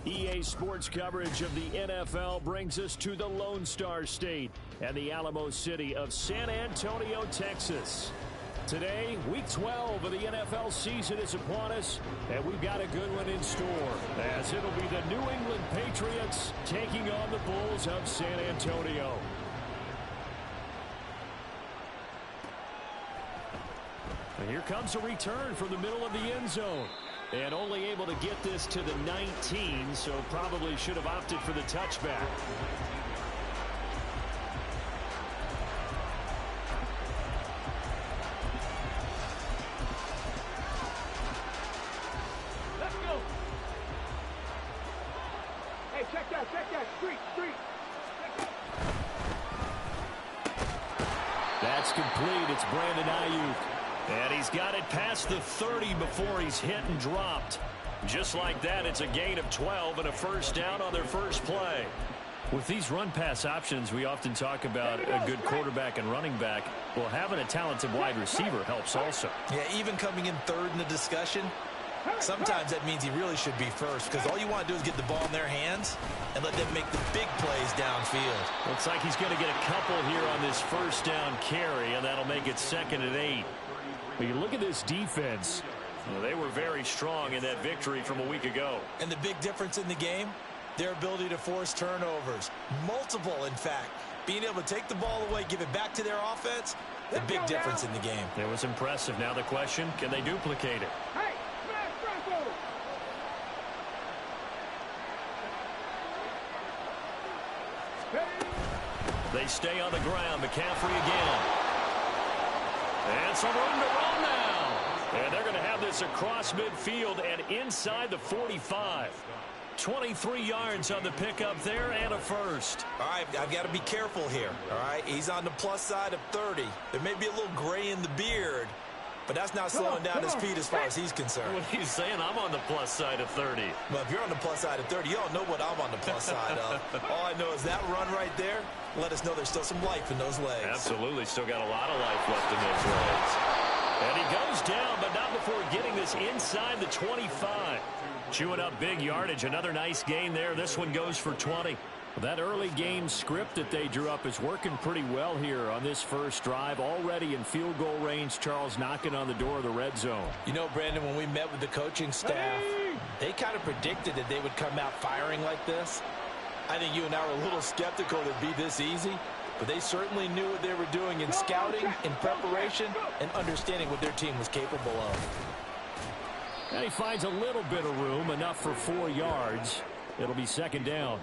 EA Sports coverage of the NFL brings us to the Lone Star State and the Alamo City of San Antonio, Texas. Today, Week 12 of the NFL season is upon us, and we've got a good one in store, as it'll be the New England Patriots taking on the Bulls of San Antonio. And here comes a return from the middle of the end zone. And only able to get this to the 19, so probably should have opted for the touchback. Let's go. Hey, check that. Street. That's complete. It's Brandon Ayuk. And he's got it past the 30 before he's hit and dropped. Just like that, it's a gain of 12 and a first down on their first play. With these run-pass options, we often talk about a good quarterback and running back. Well, having a talented wide receiver helps also. Yeah, even coming in third in the discussion, sometimes that means he really should be first, because all you want to do is get the ball in their hands and let them make the big plays downfield. Looks like he's going to get a couple here on this first down carry, and that'll make it 2nd and 8. But you look at this defense, well, they were very strong in that victory from a week ago. And the big difference in the game, their ability to force turnovers. Multiple, in fact. Being able to take the ball away, give it back to their offense, the big difference in the game. It was impressive. Now the question, can they duplicate it? Hey, smash Franco! They stay on the ground. McCaffrey again. And some room to run now. And they're going to have this across midfield and inside the 45. 23 yards on the pickup there and a first. All right, I've got to be careful here. All right, he's on the plus side of 30. There may be a little gray in the beard, but that's not slowing down his speed as far as he's concerned. What he's saying, I'm on the plus side of 30. Well, if you're on the plus side of 30, you don't know what I'm on the plus side of. All I know is that run right there let us know there's still some life in those legs. Absolutely, still got a lot of life left in those legs. And he goes down, but not before getting this inside the 25. Chewing up big yardage. Another nice gain there. This one goes for 20. That early game script that they drew up is working pretty well here on this first drive. Already in field goal range, Charles knocking on the door of the red zone. You know, Brandon, when we met with the coaching staff, they kind of predicted that they would come out firing like this. I think you and I were a little skeptical it'd be this easy, but they certainly knew what they were doing in scouting, in preparation, and understanding what their team was capable of. And he finds a little bit of room, enough for 4 yards. It'll be 2nd down.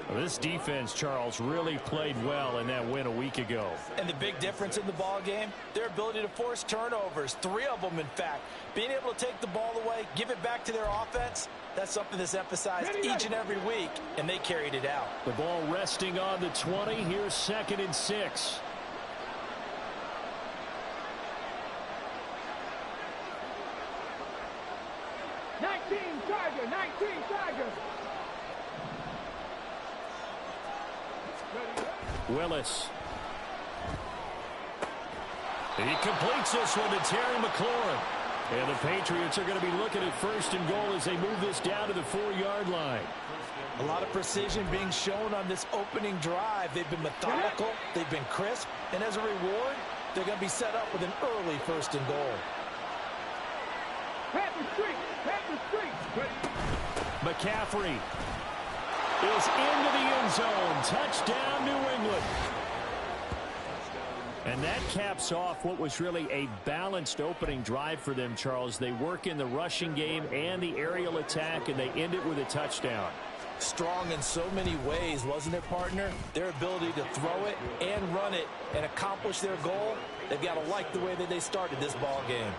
Well, this defense, Charles, really played well in that win a week ago. And the big difference in the ball game, their ability to force turnovers, 3 of them, in fact. Being able to take the ball away, give it back to their offense, that's something that's emphasized each and every week, and they carried it out. The ball resting on the 20. Here's 2nd and 6. Tiger. Willis. He completes this one to Terry McLaurin. And the Patriots are going to be looking at 1st and goal as they move this down to the 4-yard line. A lot of precision being shown on this opening drive. They've been methodical, they've been crisp, and as a reward, they're going to be set up with an early 1st and goal. McCaffrey is into the end zone. Touchdown, New England. And that caps off what was really a balanced opening drive for them, Charles. They work in the rushing game and the aerial attack, and they end it with a touchdown. Strong in so many ways, wasn't it, partner? Their ability to throw it and run it and accomplish their goal, they've got to like the way that they started this ball game.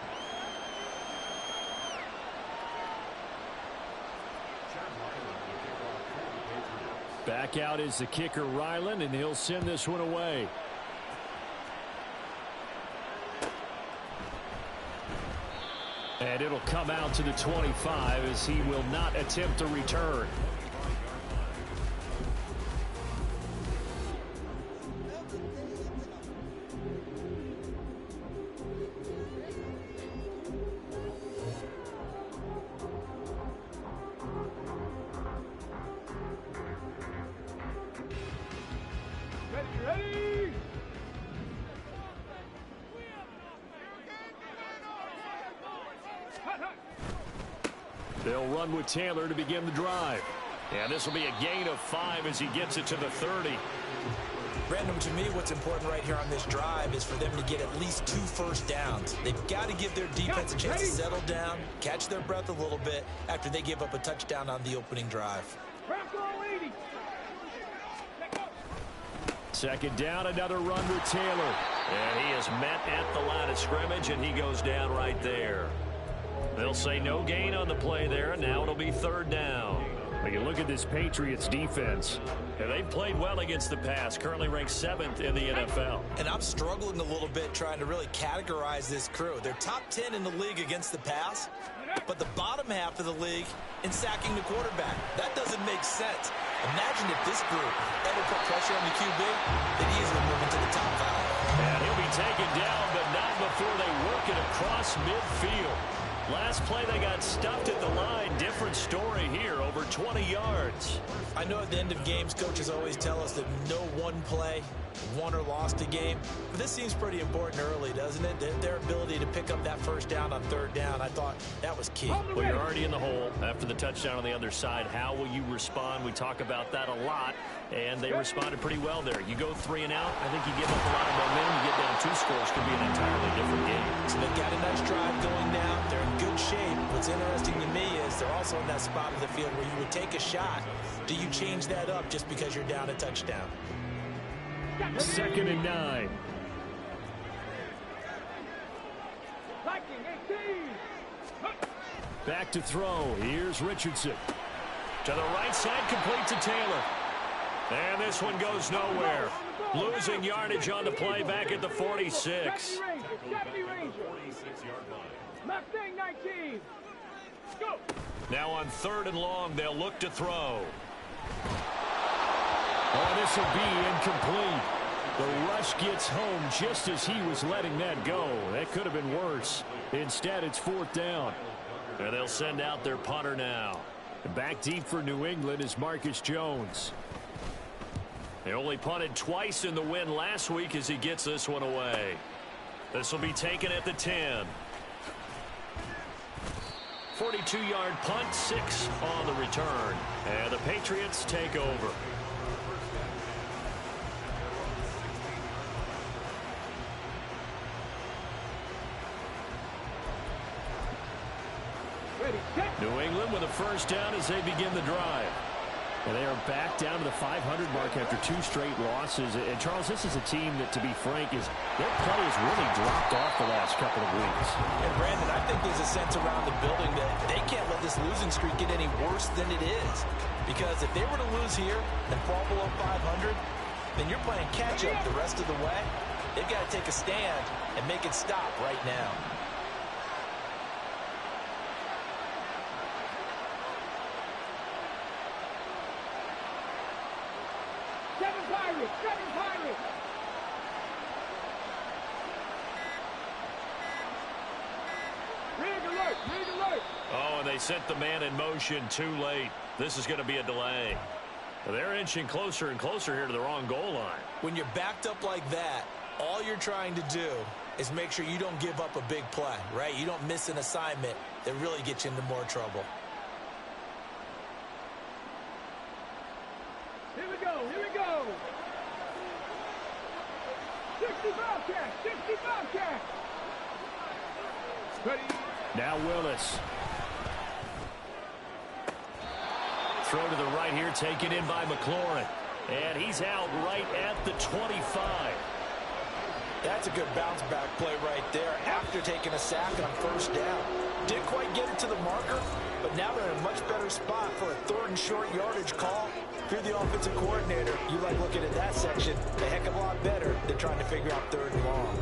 Back out is the kicker, Ryland, and he'll send this one away. And it'll come out to the 25 as he will not attempt a return. Ready? Hut, hut. They'll run with Taylor to begin the drive. And this will be a gain of 5 as he gets it to the 30. Brandon, to me, what's important right here on this drive is for them to get at least 2 first downs. They've got to give their defense a chance to settle down, catch their breath a little bit after they give up a touchdown on the opening drive. Second down, another run with Taylor. And he is met at the line of scrimmage, and he goes down right there. They'll say no gain on the play there, and now it'll be third down. When you look at this Patriots defense, and they've played well against the pass, currently ranked 7th in the NFL. And I'm struggling a little bit trying to really categorize this crew. They're top 10 in the league against the pass, but the bottom half of the league in sacking the quarterback. That doesn't make sense. Imagine if this group ever put pressure on the QB, they'd easily move into the top 5. And he'll be taken down, but not before they work it across midfield. Last play, they got stuffed at the line. Different story here, over 20 yards. I know at the end of games, coaches always tell us that no one play won or lost a game. But this seems pretty important early, doesn't it? Their ability to pick up that first down on third down, I thought that was key. Well, you're already in the hole after the touchdown on the other side. How will you respond? We talk about that a lot, and they responded pretty well there. You go 3 and out, I think you give up a lot of momentum. You get down 2 scores, could be an entirely different game. So they've got a nice drive going now. They're in good shape. What's interesting to me is they're also in that spot of the field where you would take a shot. Do you change that up just because you're down a touchdown? Second and 9. Back to throw. Here's Richardson. To the right side, complete to Taylor. And this one goes nowhere. Losing yardage on the play back at the 46. Mustang 19. Go. Now on 3rd and long, they'll look to throw. Oh, this will be incomplete. The rush gets home just as he was letting that go. That could have been worse. Instead, it's 4th down. And they'll send out their punter now. Back deep for New England is Marcus Jones. They only punted twice in the win last week as he gets this one away. This will be taken at the 10. 42-yard punt, 6 on the return. And the Patriots take over. New England with a first down as they begin the drive. And they are back down to the 500 mark after 2 straight losses. And, Charles, this is a team that, to be frank, their play has really dropped off the last couple of weeks. And, Brandon, I think there's a sense around the building that they can't let this losing streak get any worse than it is. Because if they were to lose here and fall below 500, then you're playing catch-up the rest of the way. They've got to take a stand and make it stop right now. Seven Pirates. Rig alert. Oh, and they sent the man in motion too late. This is going to be a delay. They're inching closer and closer here to the wrong goal line. When you're backed up like that, all you're trying to do is make sure you don't give up a big play, right? You don't miss an assignment that really gets you into more trouble. Here we go. 60 Bobcats. Ready. Now Willis. Throw to the right here, taken in by McLaurin. And he's out right at the 25. That's a good bounce back play right there after taking a sack on first down. Didn't quite get it to the marker, but now they're in a much better spot for a 3rd and short yardage call. If you're the offensive coordinator, you like looking at that section a heck of a lot better than trying to figure out 3rd and long.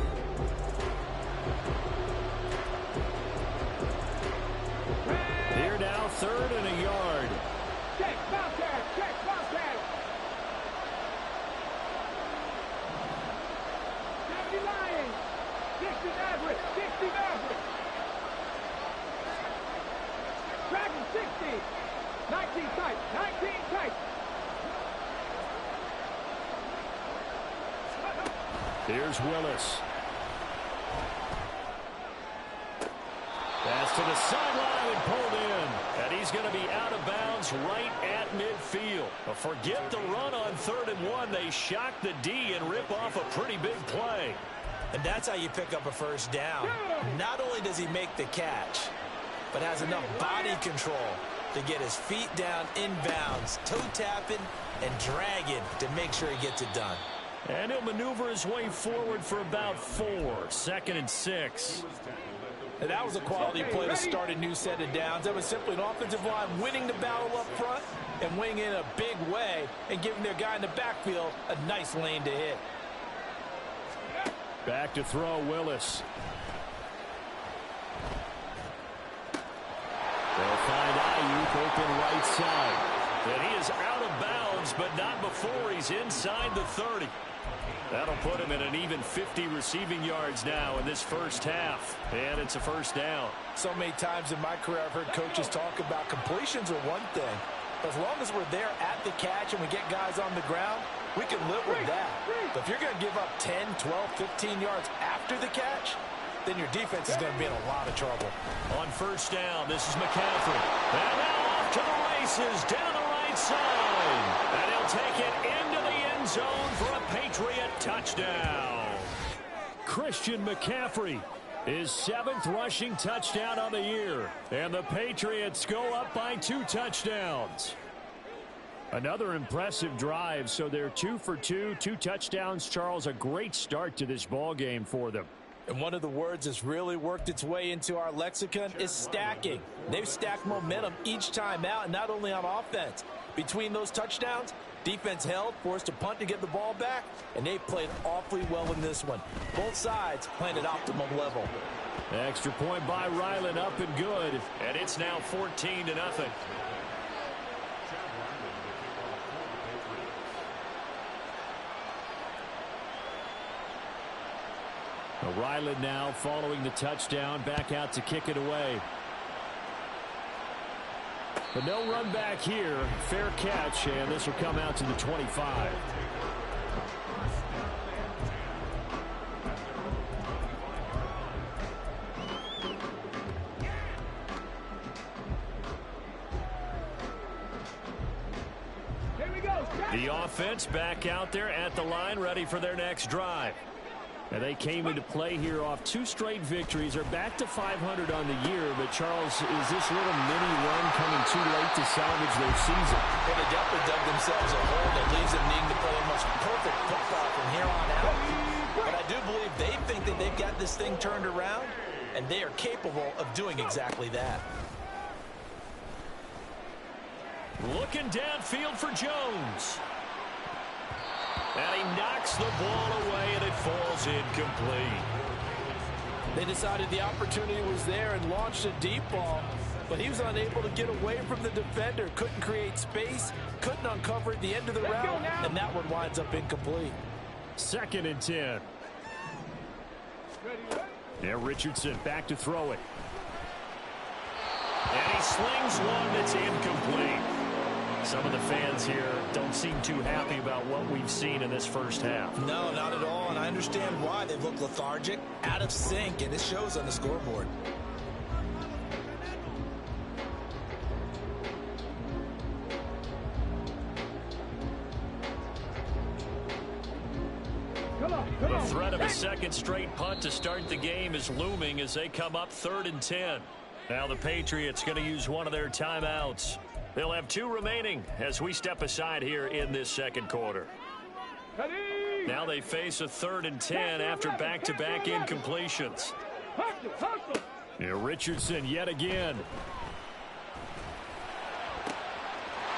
Here now, 3rd and a yard. Check Bobcat. 70 Lions. 60 Mavericks. Dragon 60. 19 tight. Here's Willis. Pass to the sideline and pulled in. And he's going to be out of bounds right at midfield. But forget the run on 3rd and 1. They shock the D and rip off a pretty big play. And that's how you pick up a first down. Not only does he make the catch, but has enough body control to get his feet down inbounds, toe tapping and dragging to make sure he gets it done. And he'll maneuver his way forward for about 4. 2nd and 6. And that was a quality play to start a new set of downs. That was simply an offensive line winning the battle up front and winning in a big way and giving their guy in the backfield a nice lane to hit. Back to throw, Willis. They'll find Ayuk open right side. And he is out of bounds, but not before he's inside the 30. That'll put him at an even 50 receiving yards now in this first half. And it's a first down. So many times in my career I've heard coaches talk about completions are one thing. But as long as we're there at the catch and we get guys on the ground, we can live with that. But if you're going to give up 10, 12, 15 yards after the catch, then your defense is going to be in a lot of trouble. On first down, this is McCaffrey. And now off to the races down the right side. And he'll take it into the end zone for a Patriot touchdown. Christian McCaffrey, his 7th rushing touchdown on the year. And the Patriots go up by 2 touchdowns. Another impressive drive, so they're 2 for 2, 2 touchdowns. Charles, a great start to this ball game for them. And one of the words that's really worked its way into our lexicon is stacking. They've stacked momentum each time out, and not only on offense. Between those touchdowns, defense held, forced a punt to get the ball back, and they played awfully well in this one. Both sides playing at optimum level. Extra point by Ryland, up and good. And it's now 14-0. Ryland now following the touchdown, back out to kick it away. But no run back here. Fair catch, and this will come out to the 25. Here we go. The offense back out there at the line, ready for their next drive. And they came into play here off 2 straight victories. They're back to 500 on the year. But, Charles, is this little mini run coming too late to salvage their season? Well, they definitely dug themselves a hole that leaves them needing to play almost perfect football from here on out. But I do believe they think that they've got this thing turned around, and they are capable of doing exactly that. Looking downfield for Jones. And he knocks the ball away, and it falls incomplete. They decided the opportunity was there and launched a deep ball, but he was unable to get away from the defender. Couldn't create space, couldn't uncover at the end of the route, and that one winds up incomplete. 2nd and 10. Now Richardson back to throw it. And he slings one that's incomplete. Some of the fans here don't seem too happy about what we've seen in this first half. No, not at all, and I understand why. They've looked lethargic, out of sync, and it shows on the scoreboard. The threat of a second straight punt to start the game is looming as they come up 3rd and 10. Now the Patriots going to use one of their timeouts. They'll have 2 remaining as we step aside here in this second quarter. Now they face a 3rd and 10 after back-to-back incompletions. Here Richardson yet again.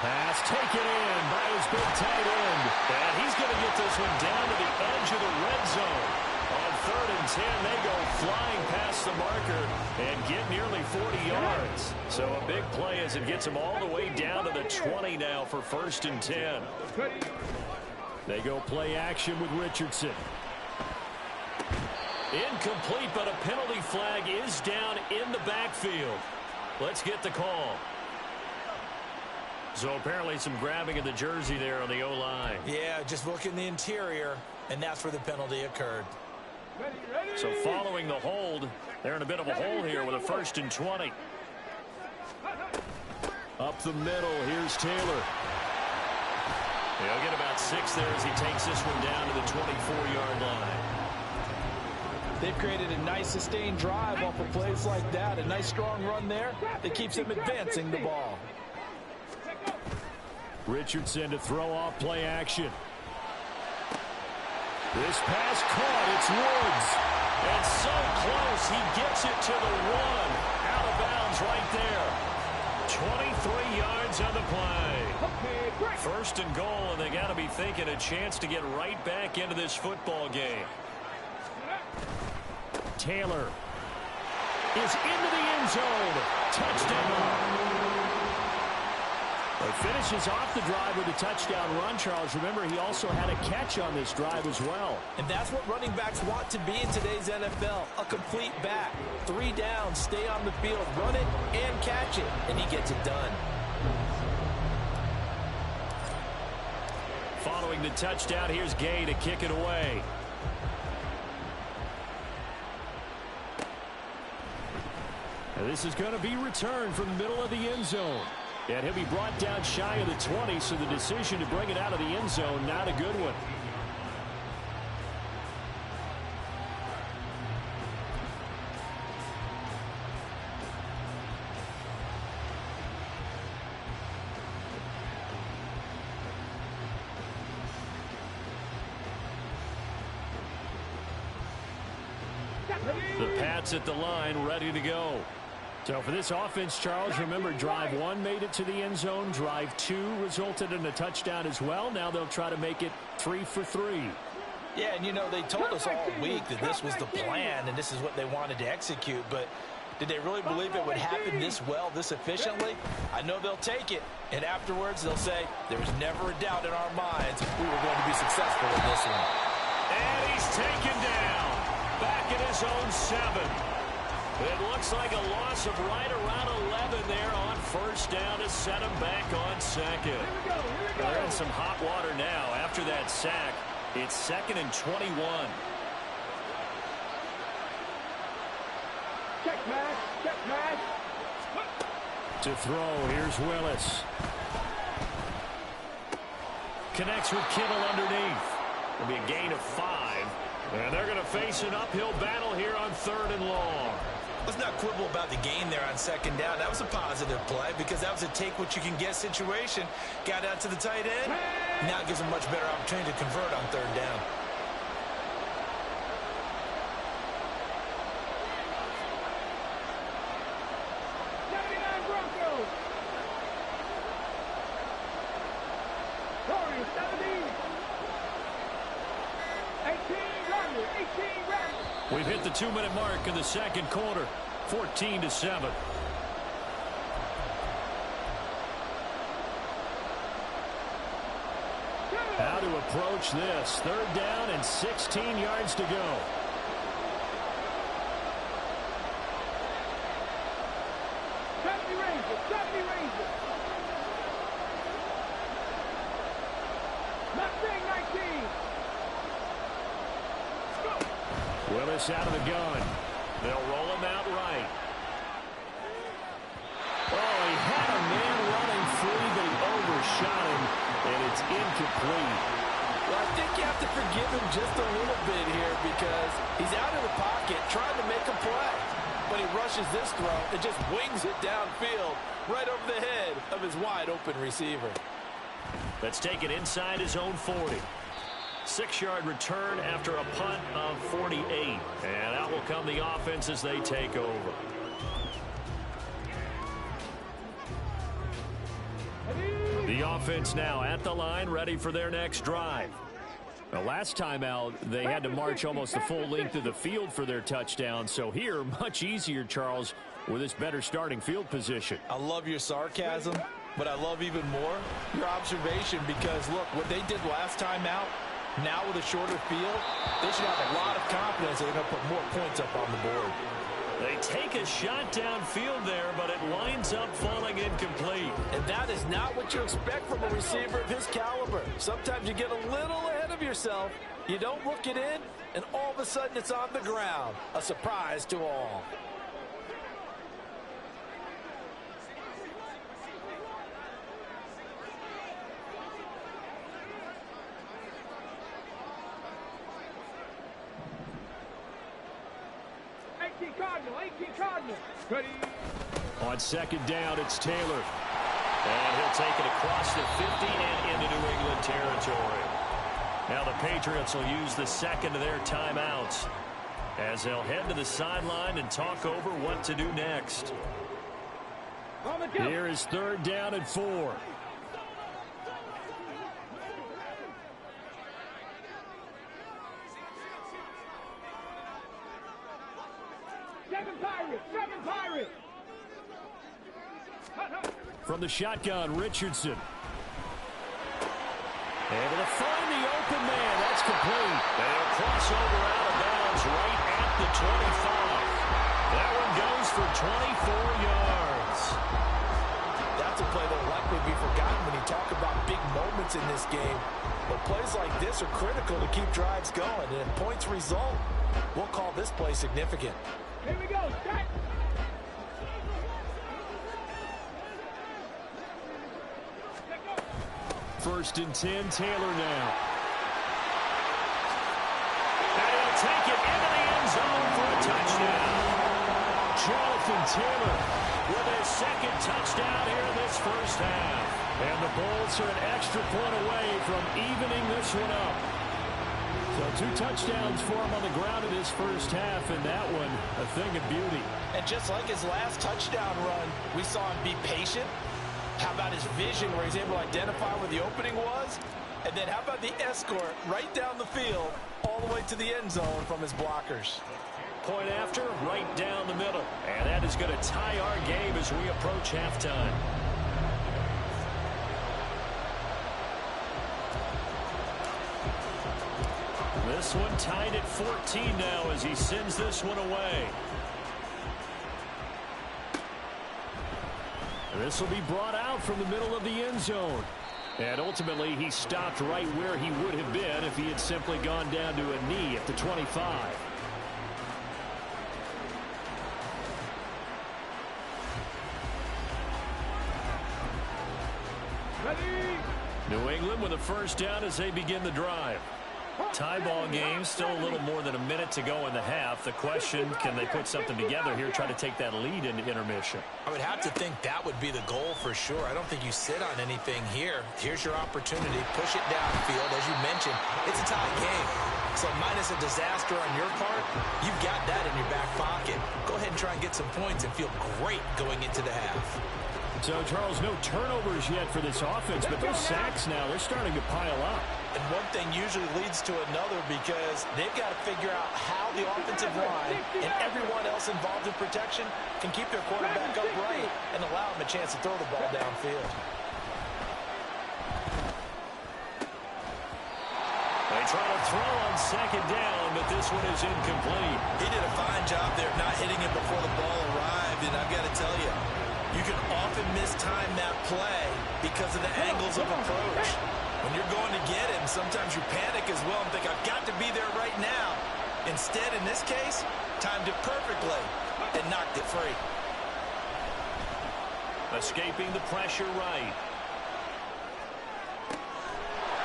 Pass taken in by his big tight end. And he's going to get this one down to the edge of the red zone. On 3rd and 10, they go flying past the marker and get nearly 40 yards. So a big play as it gets them all the way down to the 20 now for 1st and 10. They go play action with Richardson. Incomplete, but a penalty flag is down in the backfield. Let's get the call. So apparently some grabbing of the jersey there on the O-line. Yeah, just look in the interior. And that's where the penalty occurred. So following the hold, they're in a bit of a hole here with a 1st and 20. Up the middle, here's Taylor. He'll get about 6 there as he takes this one down to the 24-yard line. They've created a nice sustained drive off of plays like that. A nice strong run there that keeps them advancing the ball. Richardson to throw off play action. This pass caught. It's Woods. And so close. He gets it to the 1. Out of bounds right there. 23 yards on the play. 1st and goal, and they got to be thinking a chance to get right back into this football game. Taylor is into the end zone. Touchdown. It finishes off the drive with a touchdown run, Charles. Remember, he also had a catch on this drive as well. And that's what running backs want to be in today's NFL. A complete back. 3 downs, stay on the field, run it, and catch it. And he gets it done. Following the touchdown, here's Gay to kick it away. And this is going to be returned from the middle of the end zone. And he'll be brought down shy of the 20, so the decision to bring it out of the end zone, not a good one. The Pats at the line, ready to go. So for this offense, Charles, remember drive 1 made it to the end zone. Drive 2 resulted in a touchdown as well. Now they'll try to make it 3 for 3. Yeah, and you know, they told us all week that this was the plan and this is what they wanted to execute. But did they really believe it would happen this well, this efficiently? I know they'll take it. And afterwards, they'll say, there was never a doubt in our minds we were going to be successful in this one. And he's taken down. Back in his own 7. It looks like a loss of right around 11 there on 1st down to set him back on 2nd. They're in some hot water now after that sack. It's 2nd and 21. Check pass, check pass. To throw, here's Willis. Connects with Kittle underneath. It'll be a gain of 5. And they're going to face an uphill battle here on 3rd and long. Let's not quibble about the gain there on 2nd down. That was a positive play because that was a take-what-you-can-get situation. Got out to the tight end. Now it gives them a much better opportunity to convert on 3rd down. We've hit the 2-minute mark in the 2nd quarter, 14-7. How to approach this. 3rd down and 16 yards to go. Willis out of the gun. They'll roll him out right. Oh, he had a man running free, but he overshot him, and it's incomplete. Well, I think you have to forgive him just a little bit here because he's out of the pocket trying to make a play. But he rushes this throw and just wings it downfield right over the head of his wide-open receiver. Let's take it inside his own 40. 6-yard return after a punt of 48. And out will come the offense as they take over. The offense now at the line, ready for their next drive. The last time out, they had to march almost the full length of the field for their touchdown. So here, much easier, Charles, with this better starting field position. I love your sarcasm, but I love even more your observation because, look, what they did last time out, now with a shorter field, they should have a lot of confidence that they're going to put more points up on the board. They take a shot downfield there, but it winds up falling incomplete. And that is not what you expect from a receiver of his caliber. Sometimes you get a little ahead of believe yourself. You don't look it in, and all of a sudden it's on the ground. A surprise to all. Cardinal. Ready. On second down, it's Taylor. And he'll take it across the 50 and into New England territory. Now the Patriots will use the second of their timeouts as they'll head to the sideline and talk over what to do next. Here is third down and 4. Seven Pirates. From the shotgun, Richardson. Able to find the open man. That's complete. They'll cross over out of bounds right at the 25. That one goes for 24 yards. That's a play that will likely be forgotten when you talk about big moments in this game. But plays like this are critical to keep drives going. And if points result, we'll call this play significant. Here we go. Start. First and 10, Taylor now. And he'll take it into the end zone for a touchdown. Jonathan Taylor with his second touchdown here in this first half. And the Bulls are an extra point away from evening this one up. So 2 touchdowns for him on the ground in his first half, and that one a thing of beauty. And just like his last touchdown run, we saw him be patient. How about his vision where he's able to identify where the opening was? And then how about the escort right down the field all the way to the end zone from his blockers? Point after, right down the middle. And that is going to tie our game as we approach halftime. This one tied at 14 now as he sends this one away. This will be brought out from the middle of the end zone. And ultimately, he stopped right where he would have been if he had simply gone down to a knee at the 25. Ready. New England with a first down as they begin the drive. Tie ball game, still a little more than a minute to go in the half. The question, can they put something together here, try to take that lead into intermission? I would have to think that would be the goal for sure. I don't think you sit on anything here. Here's your opportunity. Push it downfield. As you mentioned, it's a tie game. So minus a disaster on your part, you've got that in your back pocket. Go ahead and try and get some points and feel great going into the half. So, Charles, no turnovers yet for this offense, but those sacks now, they're starting to pile up. And one thing usually leads to another because they've got to figure out how the offensive line and everyone else involved in protection can keep their quarterback upright and allow him a chance to throw the ball downfield. They try to throw on second down, but this one is incomplete. He did a fine job there not hitting it before the ball arrived, and I've got to tell you, you can often mistime that play because of the angles of approach. When you're going to get him, sometimes you panic as well and think, I've got to be there right now. Instead, in this case, timed it perfectly and knocked it free. Escaping the pressure right.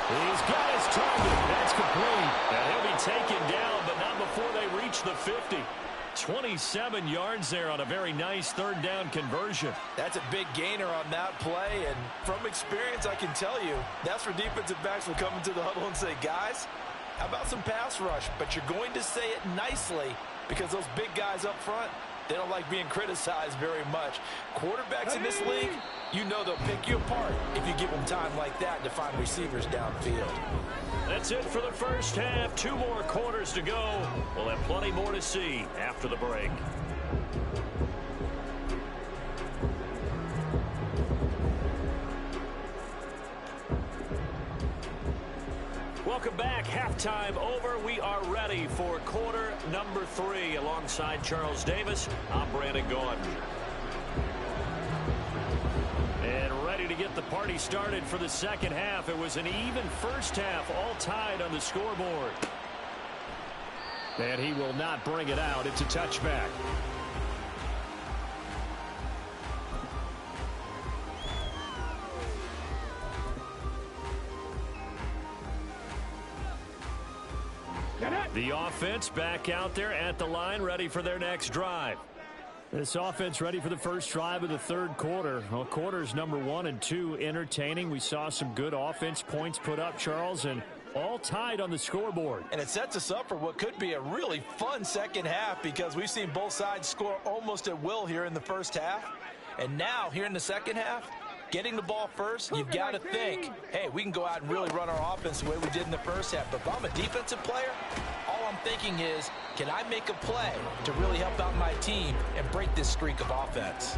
He's got his target. That's complete. And he'll be taken down, but not before they reach the 50. 27 yards there on a very nice third down conversion. That's a big gainer on that play, and from experience, I can tell you, that's where defensive backs will come into the huddle and say, guys, how about some pass rush? But you're going to say it nicely because those big guys up front, they don't like being criticized very much. Quarterbacks in this league, you know they'll pick you apart if you give them time like that to find receivers downfield. That's it for the first half. 2 more quarters to go. We'll have plenty more to see after the break. Welcome back. Halftime over. We are ready for quarter number 3. Alongside Charles Davis, I'm Brandon Gaudin. And ready to get the party started for the second half. It was an even first half, all tied on the scoreboard. And he will not bring it out. It's a touchback. The offense back out there at the line, ready for their next drive. This offense ready for the first drive of the third quarter. Well, quarters number 1 and 2 entertaining. We saw some good offense points put up, Charles, and all tied on the scoreboard. And it sets us up for what could be a really fun second half because we've seen both sides score almost at will here in the first half. And now, here in the second half, getting the ball first, you've got to think, hey, we can go out and really run our offense the way we did in the first half. But if I'm a defensive player, all I'm thinking is, can I make a play to really help out my team and break this streak of offense?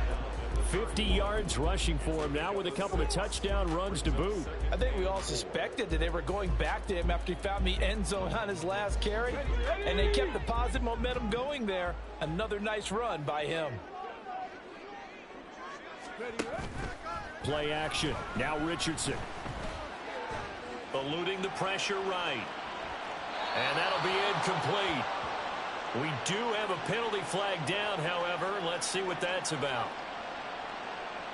50 yards rushing for him now with a couple of touchdown runs to boot. I think we all suspected that they were going back to him after he found the end zone on his last carry, and they kept the positive momentum going there. Another nice run by him. Play action. Now Richardson. Eluding the pressure right. And that'll be incomplete. We do have a penalty flag down, however. Let's see what that's about.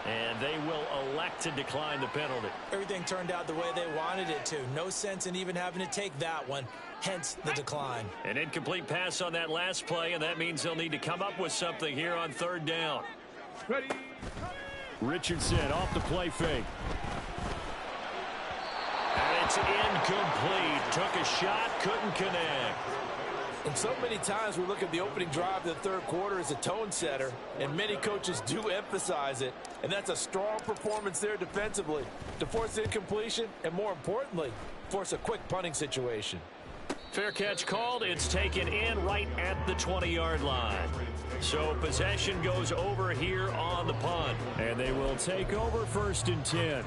And they will elect to decline the penalty. Everything turned out the way they wanted it to. No sense in even having to take that one, hence the decline. An incomplete pass on that last play, and that means they'll need to come up with something here on third down. Ready. Richardson off the play fake. And it's incomplete. Took a shot, couldn't connect. And so many times we look at the opening drive of the third quarter as a tone setter, and many coaches do emphasize it. And that's a strong performance there defensively to force incompletion and, more importantly, force a quick punting situation. Fair catch called. It's taken in right at the 20-yard line. So possession goes over here on the punt. And they will take over 1st and 10.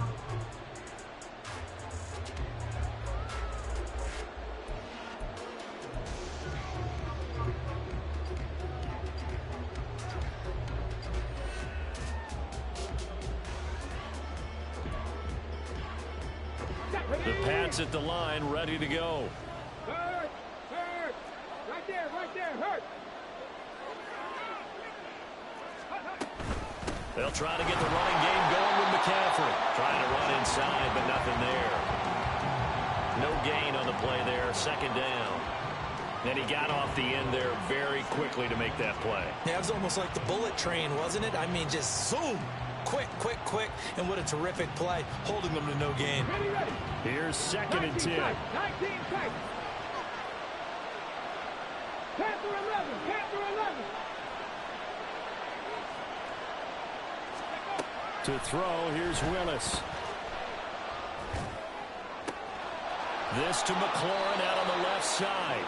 The Pats at the line, ready to go. Hurt. Right there, hurt. They'll try to get the running game going with McCaffrey. Trying to run inside, but nothing there. No gain on the play there, 2nd down. And he got off the end there very quickly to make that play. Yeah, it was almost like the bullet train, wasn't it? I mean, just zoom. Quick, and what a terrific play, holding them to no gain. Ready. Here's 2nd and 10. 19 tight. Panther 11. To throw, here's Willis. This to McLaurin out on the left side.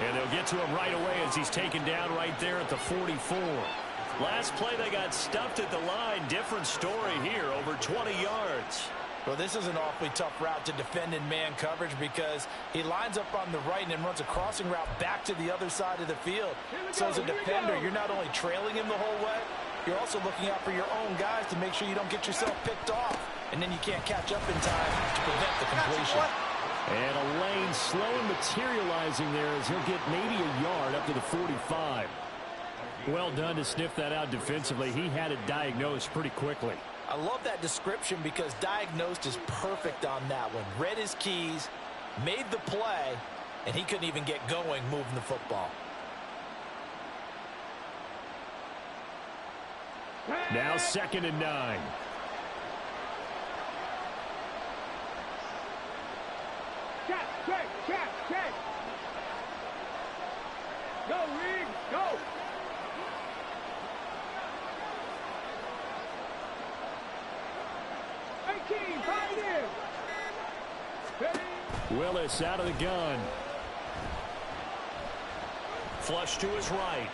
And they'll get to him right away as he's taken down right there at the 44. Last play, they got stuffed at the line. Different story here, over 20 yards. Well, this is an awfully tough route to defend in man coverage because he lines up on the right and then runs a crossing route back to the other side of the field. So as a defender, you're not only trailing him the whole way, you're also looking out for your own guys to make sure you don't get yourself picked off. And then you can't catch up in time to prevent the completion. And a lane slowly materializing there as he'll get maybe a yard up to the 45. Well done to sniff that out defensively. He had it diagnosed pretty quickly. I love that description because diagnosed is perfect on that one. Read his keys, made the play, and he couldn't even get going moving the football. Now 2nd and 9. Check. Go, Reed, go. Willis out of the gun. Flush to his right.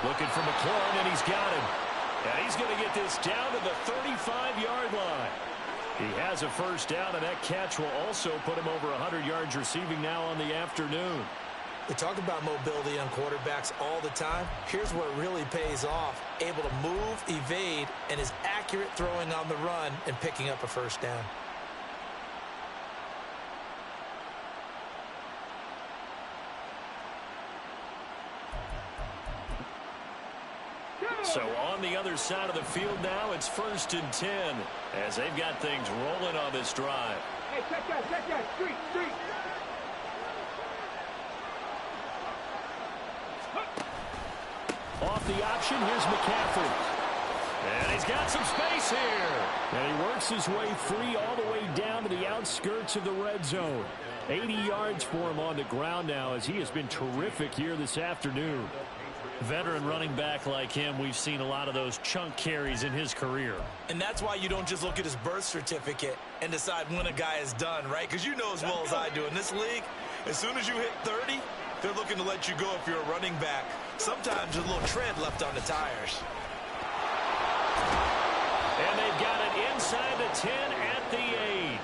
Looking for McLaurin, and he's got him. And he's going to get this down to the 35-yard line. He has a first down, and that catch will also put him over 100 yards receiving now on the afternoon. We talk about mobility on quarterbacks all the time. Here's where it really pays off. Able to move, evade, and is accurate throwing on the run and picking up a first down. So on the other side of the field now, it's 1st and 10 as they've got things rolling on this drive. Hey, check that, street. Off the option, here's McCaffrey. And he's got some space here. And he works his way free all the way down to the outskirts of the red zone. 80 yards for him on the ground now as he has been terrific here this afternoon. Veteran running back like him, we've seen a lot of those chunk carries in his career. And that's why you don't just look at his birth certificate and decide when a guy is done, right? Because you know as well as I do, in this league, as soon as you hit 30, they're looking to let you go if you're a running back. Sometimes there's a little tread left on the tires. And they've got it inside the 10 at the 8.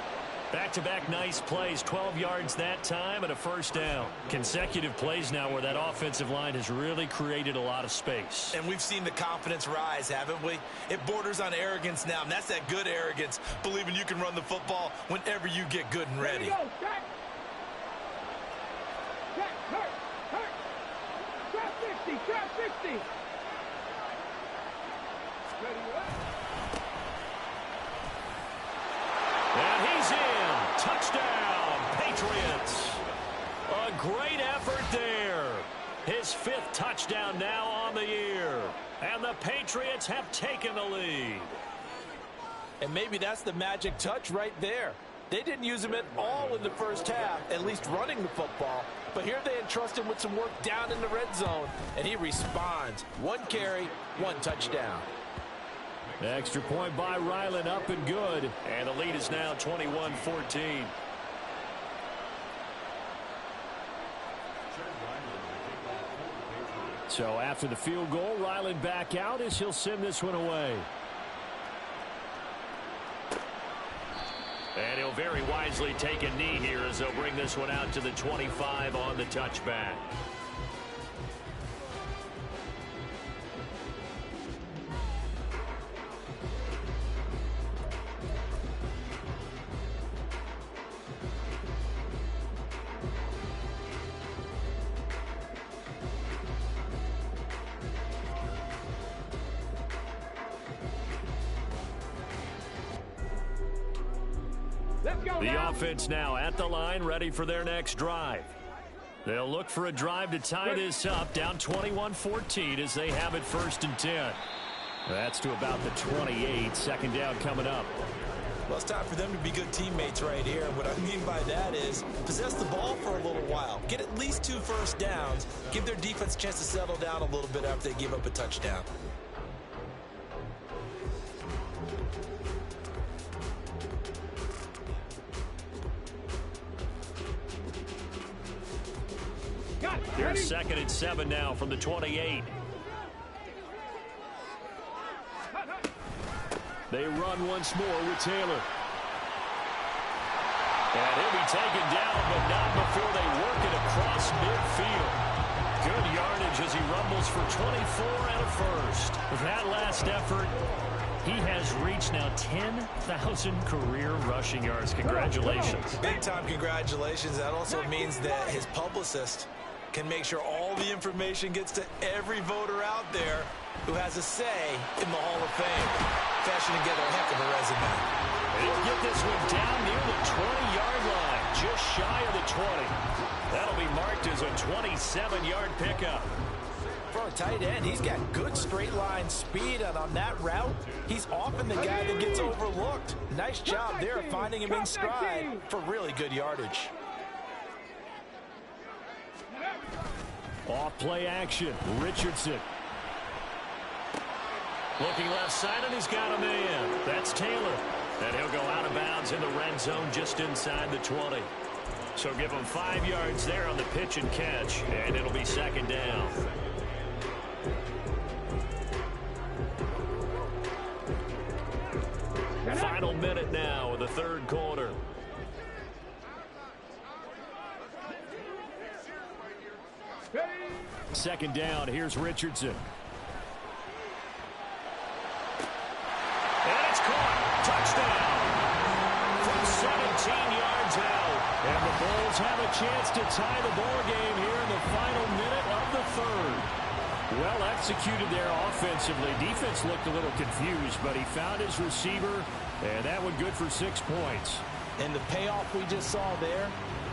Back-to-back nice plays, 12 yards that time and a first down. Consecutive plays now where that offensive line has really created a lot of space. And we've seen the confidence rise, haven't we? It borders on arrogance now, and that's that good arrogance, believing you can run the football whenever you get good and ready. There you go, Jack. Hurt. Trap 60. Ready up. And he's in. Touchdown, Patriots. A great effort there. His 5th touchdown now on the year. And the Patriots have taken the lead. And maybe that's the magic touch right there. They didn't use him at all in the first half, at least running the football. But here they entrust him with some work down in the red zone, and he responds. 1 carry, 1 touchdown. Extra point by Ryland, up and good. And the lead is now 21-14. So after the field goal, Ryland back out as he'll send this one away. And he'll very wisely take a knee here as they'll bring this one out to the 25 on the touchback. The offense now at the line, ready for their next drive. They'll look for a drive to tie this up, down 21-14 as they have it 1st and 10. That's to about the 28, 2nd down coming up. Well, it's time for them to be good teammates right here. What I mean by that is possess the ball for a little while. Get at least 2 first downs. Give their defense a chance to settle down a little bit after they give up a touchdown. Here's 2nd and 7 now from the 28. They run once more with Taylor. And he'll be taken down, but not before they work it across midfield. Good yardage as he rumbles for 24 and a first. With that last effort, he has reached now 10,000 career rushing yards. Congratulations. Big-time congratulations. That also means that his publicist can make sure all the information gets to every voter out there who has a say in the Hall of Fame. Fashioning together a heck of a resume. He'll get this one down near the 20-yard line, just shy of the 20. That'll be marked as a 27-yard pickup. For a tight end, he's got good straight line speed, and on that route, he's often the guy that gets overlooked. Nice job there of finding him in stride for really good yardage. Off play action, Richardson. Looking left side, and he's got a man. That's Taylor. And he'll go out of bounds in the red zone just inside the 20. So give him 5 yards there on the pitch and catch, and it'll be 2nd down. Final minute now of the 3rd quarter. second down. Here's Richardson. And it's caught. Touchdown. From 17 yards out. And the Bulls have a chance to tie the ball game here in the final minute of the third. Well executed there offensively. Defense looked a little confused, but he found his receiver, and that one good for 6 points. And the payoff we just saw there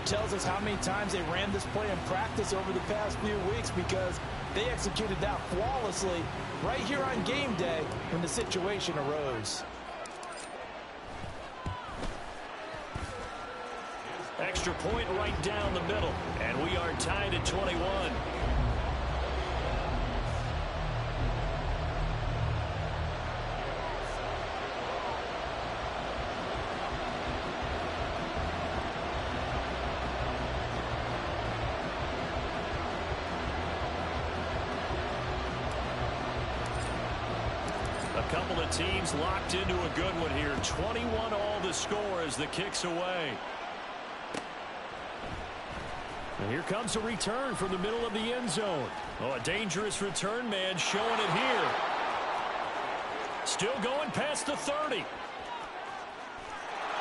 tells us how many times they ran this play in practice over the past few weeks, because they executed that flawlessly right here on game day when the situation arose. Extra point right down the middle, and we are tied at 21. A couple of teams locked into a good one here. 21 all the score as the kick's away. And here comes a return from the middle of the end zone. Oh, a dangerous return man showing it here. Still going past the 30.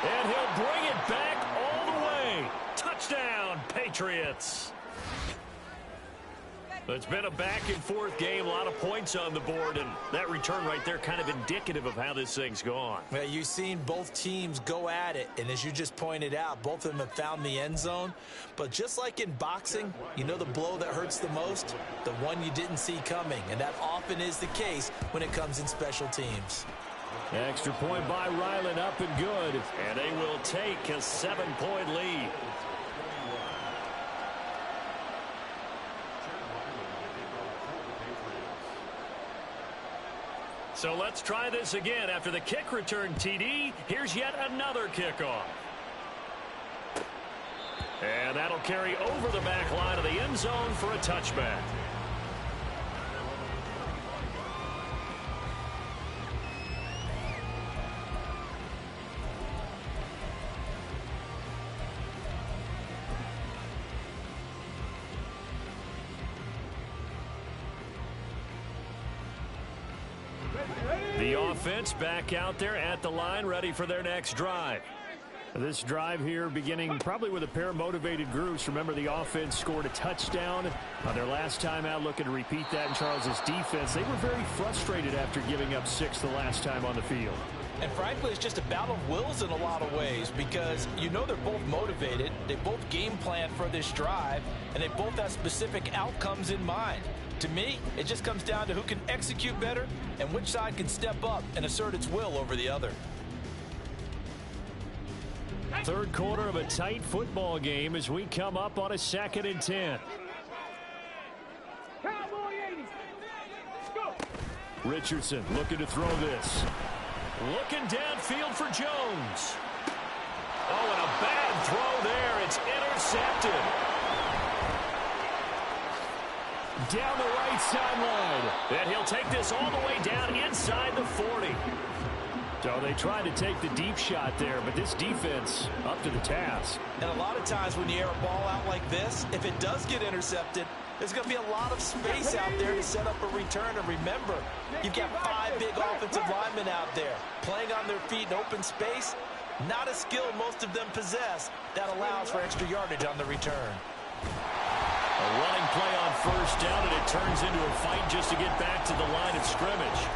And he'll bring it back all the way. Touchdown, Patriots. It's been a back-and-forth game, a lot of points on the board, and that return right there kind of indicative of how this thing's gone. Well, you've seen both teams go at it, and as you just pointed out, both of them have found the end zone. But just like in boxing, you know the blow that hurts the most? The one you didn't see coming, and that often is the case when it comes in special teams. Extra point by Ryland, up and good, and they will take a 7-point lead. So let's try this again. After the kick return TD, here's yet another kickoff. And that'll carry over the back line of the end zone for a touchback. The offense back out there at the line, ready for their next drive. This drive here beginning probably with a pair of motivated groups. Remember, the offense scored a touchdown on their last time out, looking to repeat that in Charles's defense. They were very frustrated after giving up 6 the last time on the field. And frankly, it's just a battle of wills in a lot of ways, because you know they're both motivated, they both game plan for this drive, and they both have specific outcomes in mind. To me, it just comes down to who can execute better and which side can step up and assert its will over the other. Third quarter of a tight football game as we come up on a 2nd and 10. Cowboy 80. Go. Richardson looking to throw this. Looking downfield for Jones. Oh, and a bad throw there. It's intercepted. Down the right sideline. And he'll take this all the way down inside the 40. So they tried to take the deep shot there, but this defense up to the task. And a lot of times when you air a ball out like this, if it does get intercepted, there's going to be a lot of space out there to set up a return. And remember, you've got 5 big offensive linemen out there playing on their feet in open space. Not a skill most of them possess that allows for extra yardage on the return. A running play on first down, and it turns into a fight just to get back to the line of scrimmage.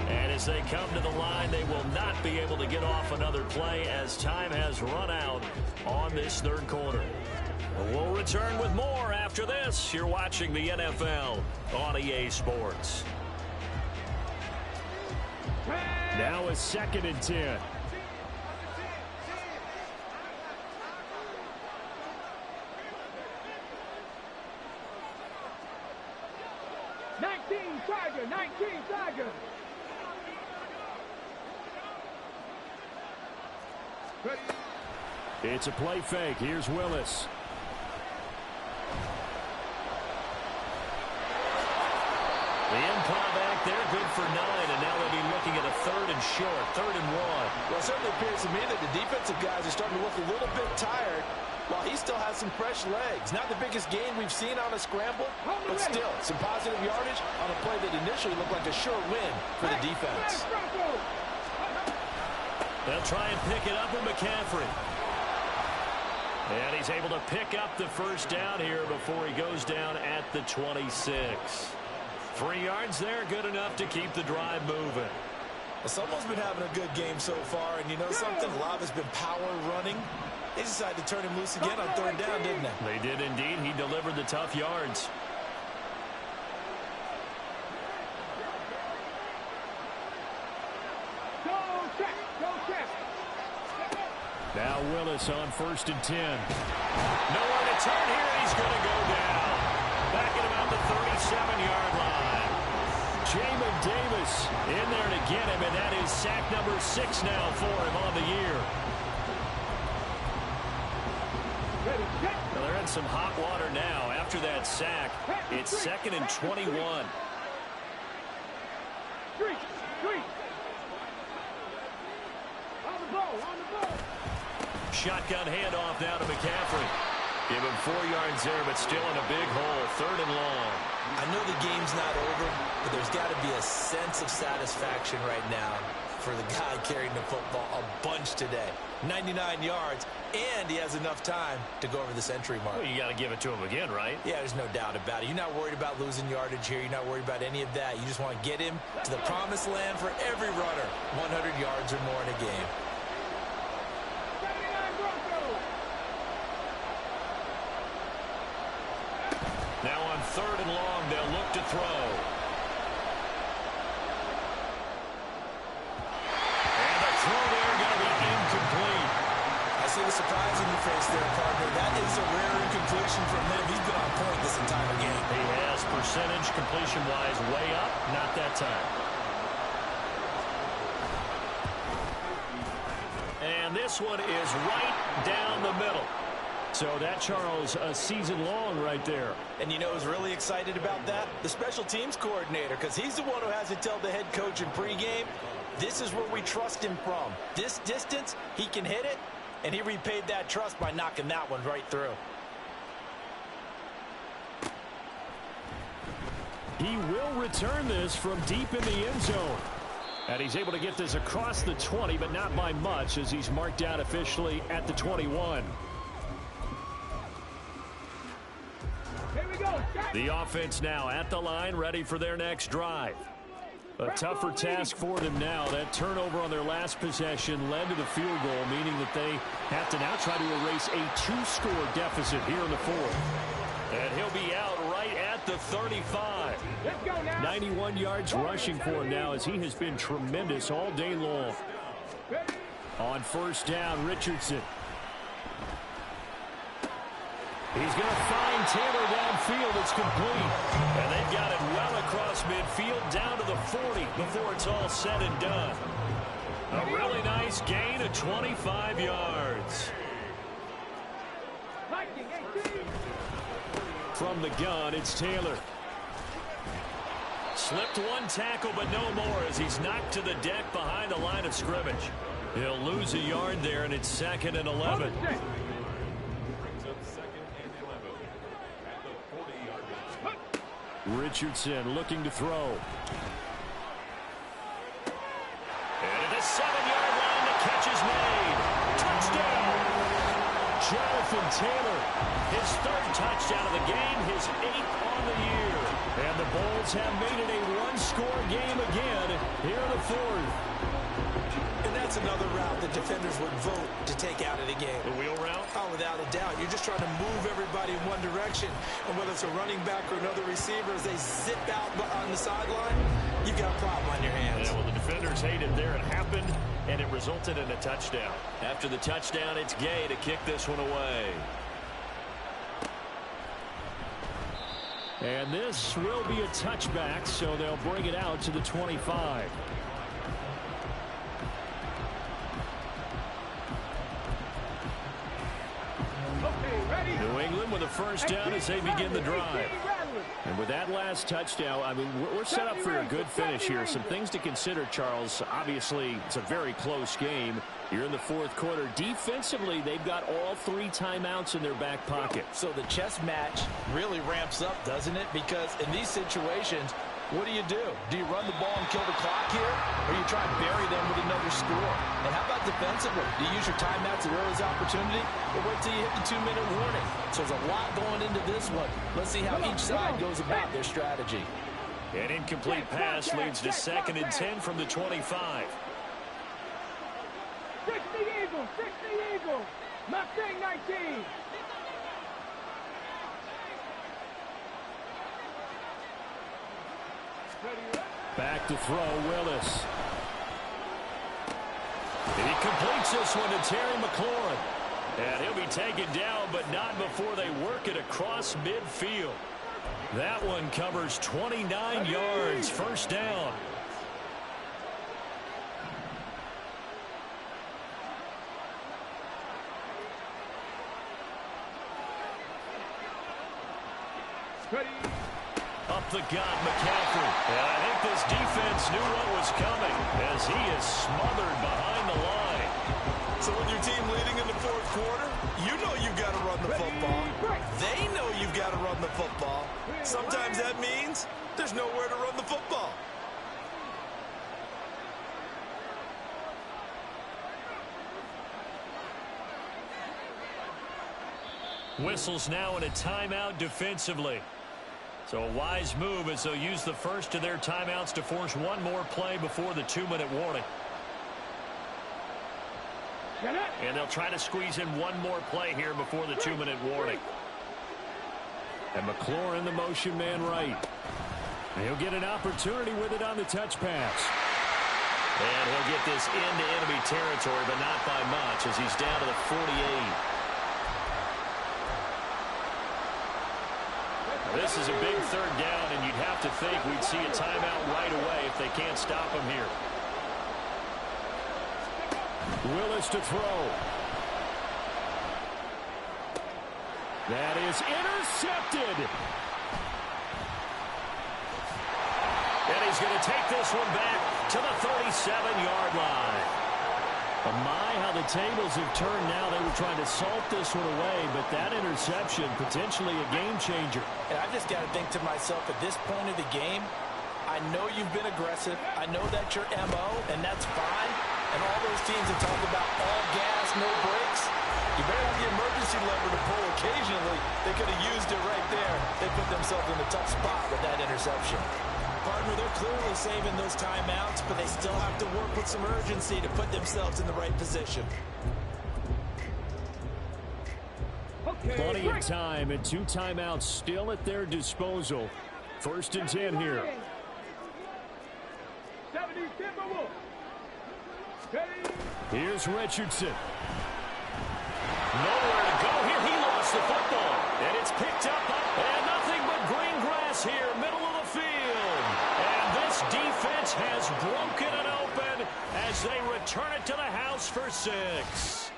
And as they come to the line, they will not be able to get off another play as time has run out on this third quarter. We'll return with more after this. You're watching the NFL on EA Sports. Now a 2nd and 10. Tiger, 19 Tiger. It's a play fake. Here's Willis. The improv act there, good for 9, and now they'll be looking at a 3rd and short, 3rd and 1. Well, it certainly appears to me that the defensive guys are starting to look a little bit tired while he still has some fresh legs. Not the biggest gain we've seen on a scramble, but still some positive yardage on a play that initially looked like a sure win for the defense. They'll try and pick it up with McCaffrey. And he's able to pick up the first down here before he goes down at the 26. 3 yards there, good enough to keep the drive moving. Well, someone's been having a good game so far, and you know something? A lot has been power running. They decided to turn him loose again on 3rd down, didn't they? They did indeed. He delivered the tough yards. Now Willis on 1st and 10. Nowhere to turn here, and he's going to go down. Back at about the 37-yard line. Jamin Davis in there to get him, and that is sack number 6 now for him on the year. Well, they're in some hot water now. After that sack, it's 2nd and 21. Shotgun handoff now to McCaffrey. Give him 4 yards there, but still in a big hole. 3rd and long. I know the game's not over, but there's got to be a sense of satisfaction right now for the guy carrying the football a bunch today. 99 yards, and he has enough time to go over the century mark. Well, you got to give it to him again, right? Yeah, there's no doubt about it. You're not worried about losing yardage here. You're not worried about any of that. You just want to get him to the promised land for every runner. 100 yards or more in a game. Now on 3rd and long, they'll look to throw. And the throw there going to be incomplete. I see the surprise in your face there, partner. That is a rare incompletion from him. He's been on point this entire game. He has percentage completion-wise way up. Not that time. And this one is right down the middle. So that, Charles, a season long right there. And you know who's really excited about that? The special teams coordinator, because he's the one who has to tell the head coach in pregame, this is where we trust him from. This distance, he can hit it, and he repaid that trust by knocking that one right through. He will return this from deep in the end zone. And he's able to get this across the 20, but not by much, as he's marked out officially at the 21. The offense now at the line, ready for their next drive. A tougher task for them now. That turnover on their last possession led to the field goal, meaning that they have to now try to erase a 2-score deficit here in the 4th. And he'll be out right at the 35. 91 yards rushing for him now, as he has been tremendous all day long. On 1st down, Richardson. He's going to find Taylor downfield. It's complete. And they've got it well across midfield down to the 40 before it's all said and done. A really nice gain of 25 yards. From the gun, it's Taylor. Slipped one tackle, but no more, as he's knocked to the deck behind the line of scrimmage. He'll lose a yard there, and it's 2nd and 11. Richardson looking to throw. And at the 7-yard line, the catch is made. Touchdown! Jonathan Taylor, his 3rd touchdown of the game, his 8th on the year. And the Bulls have made it a 1-score game again here in the 4th. And that's another route that defenders would vote to take out of the game. The wheel route? Oh, without a doubt. You're just trying to move everybody in one direction. And whether it's a running back or another receiver, as they zip out on the sideline, you've got a problem on your hands. Yeah, well, the defenders hated there. It happened, and it resulted in a touchdown. After the touchdown, it's Gay to kick this one away. And this will be a touchback, so they'll bring it out to the 25. New England with a first down as they begin the drive. And with that last touchdown, I mean, we're set up for a good finish here. Some things to consider, Charles. Obviously, it's a very close game. You're in the fourth quarter. Defensively, they've got all 3 timeouts in their back pocket. So the chess match really ramps up, doesn't it? Because in these situations, what do? Do you run the ball and kill the clock here? Or you try and bury them with another score? And how about defensively? Do you use your timeouts at earliest opportunity? Or wait till you hit the 2-minute warning? So there's a lot going into this one. Let's see how each side goes about their strategy. An incomplete pass leads to 2nd and 10 from the 25. 60 Eagles, 60 Eagles. Mustang 19. Back to throw, Willis. And he completes this one to Terry McLaurin. And he'll be taken down, but not before they work it across midfield. That one covers 29 yards, first down. Up the gut, McCaffrey. And I think this defense knew what was coming as he is smothered behind the line. So with your team leading in the fourth quarter, you know you've got to run the football. They know you've got to run the football. Sometimes that means there's nowhere to run the football. Whistles now in a timeout defensively. So a wise move as they'll use the first of their timeouts to force one more play before the 2-minute warning. And they'll try to squeeze in one more play here before the 2-minute warning. And McLaurin, the motion man right. And he'll get an opportunity with it on the touch pass. And he'll get this into enemy territory, but not by much as he's down to the 48. This is a big 3rd down, and you'd have to think we'd see a timeout right away if they can't stop him here. Willis to throw. That is intercepted. And he's going to take this one back to the 37-yard line. My, how the tables have turned now. They were trying to salt this one away, but that interception, potentially a game changer. And I've just got to think to myself, at this point of the game, I know you've been aggressive. I know that's your MO, and that's fine. And all those teams that talk about all gas, no brakes, you better have the emergency lever to pull occasionally. They could have used it right there. They put themselves in a tough spot with that interception. Partner, they're clearly saving those timeouts, but they still have to work with some urgency to put themselves in the right position. Plenty of time and 2 timeouts still at their disposal. 1st and 10 here. 70 Timberwolves. Here's Richardson. Nowhere to go here. He lost the football. And it's picked up. And nothing but green grass here, middle of the field. And this defense has broken it open as they return it to the house for 6.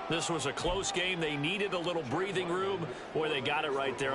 This was a close game. They needed a little breathing room. Boy, they got it right there.